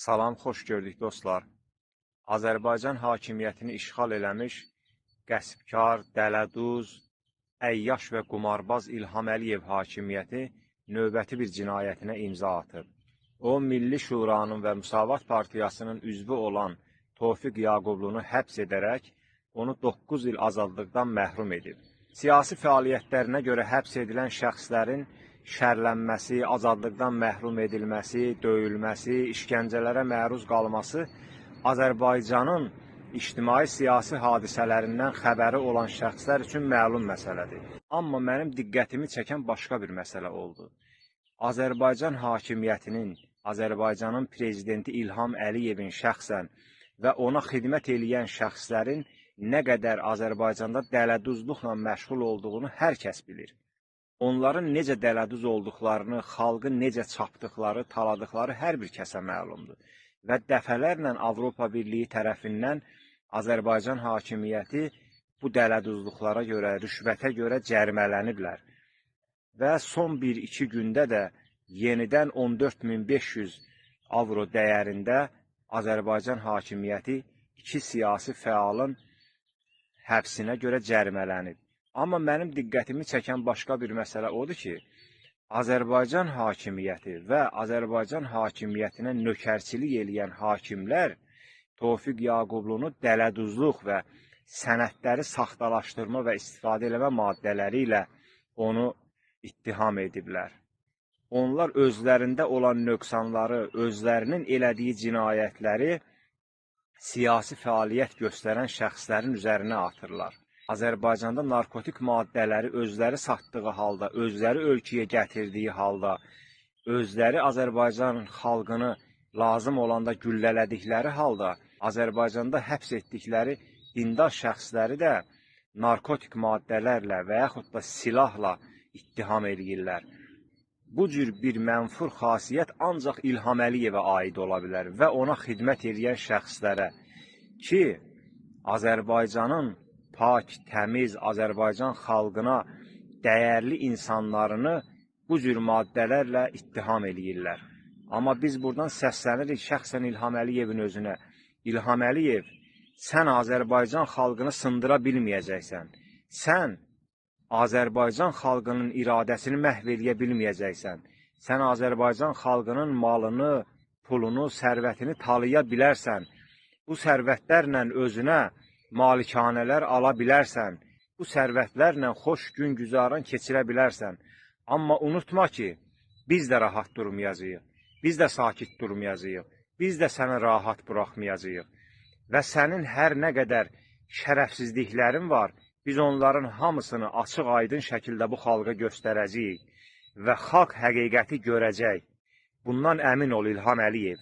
Salam, xoş gördük dostlar. Azərbaycan hakimiyyətini işğal eləmiş qəsbkar, dələduz, əyyaş və qumarbaz İlham Əliyev hakimiyyəti növbəti bir cinayətinə imza atıb. O, Milli Şuranın və Müsavat Partiyasının üzvü olan Tofiq Yaqublunu həbs edərək, onu 9 il azadlıqdan məhrum edib. Siyasi fəaliyyətlərinə görə həbs edilən şəxslərin şərlənməsi, azadlıqdan məhrum edilməsi, döyülməsi, işgəncələrə məruz qalması Azərbaycanın ictimai-siyasi hadisələrindən xəbəri olan şəxslər üçün məlum məsələdir. Amma mənim diqqətimi çəkən başqa bir məsələ oldu. Azərbaycan hakimiyyətinin, Azərbaycanın prezidenti İlham Əliyevin şəxsən və ona xidmət eləyən şəxslərin nə qədər Azərbaycanda dələduzluqla məşğul olduğunu hər kəs bilir. Onların necə dələduz olduqlarını, xalqı necə çapdıqları, taladıqları hər bir kəsə məlumdur. Və dəfələrlə Avropa Birliyi tərəfindən Azərbaycan hakimiyyəti bu dələduzluqlara görə, rüşvətə görə cərimələniblər. Və son 1-2 gündə də yenidən 14.500 avro dəyərində Azərbaycan hakimiyyəti 2 siyasi fəalın həbsinə görə cərimələnib. Amma mənim diqqətimi çəkən başqa bir məsələ odur ki, Azərbaycan hakimiyyəti və Azərbaycan hakimiyyətinə nökərçilik eləyən hakimlər Tofiq Yaqublunu dələduzluq və sənədləri saxtalaşdırma və istifadə eləmə maddələri ilə onu ittiham ediblər. Onlar özlərində olan nöqsanları, özlərinin elədiyi cinayətləri siyasi fəaliyyət göstərən şəxslərin üzərinə atırlar. Azərbaycanda narkotik maddələri özləri satdığı halda, özləri ölkəyə gətirdiyi halda, özləri Azərbaycan xalqını lazım olanda güllələdikləri halda, Azərbaycanda həbs etdikləri dindar şəxsləri də narkotik maddələrlə və yaxud da silahla ittiham edirlər. Bu cür bir mənfur xasiyyət ancaq İlham Əliyevə aid ola bilər və ona xidmət edən şəxslərə ki, Azərbaycanın pak, təmiz Azərbaycan xalqına dəyərli insanlarını bu cür maddələrlə ittiham edirlər. Amma biz buradan səslənirik şəxsən İlham Əliyevin özünə. İlham Əliyev, sən Azərbaycan xalqını sındıra bilməyəcəksən. Sən Azərbaycan xalqının iradəsini məhv edə bilməyəcəksən. Sən Azərbaycan xalqının malını, pulunu, sərvətini talaya bilərsən. Bu sərvətlərlə özünə malikanələr ala bilərsən, bu sərvətlərlə xoş gün güzaran keçirə bilərsən. Amma unutma ki, biz də rahat durmayacağıq, biz də sakit durmayacağıq, biz də səni rahat buraxmayacağıq. Və sənin hər nə qədər şərəfsizliklərin var, biz onların hamısını açıq-aydın şəkildə bu xalqa göstərəcəyik və xalq həqiqəti görəcək. Bundan əmin ol İlham Əliyev.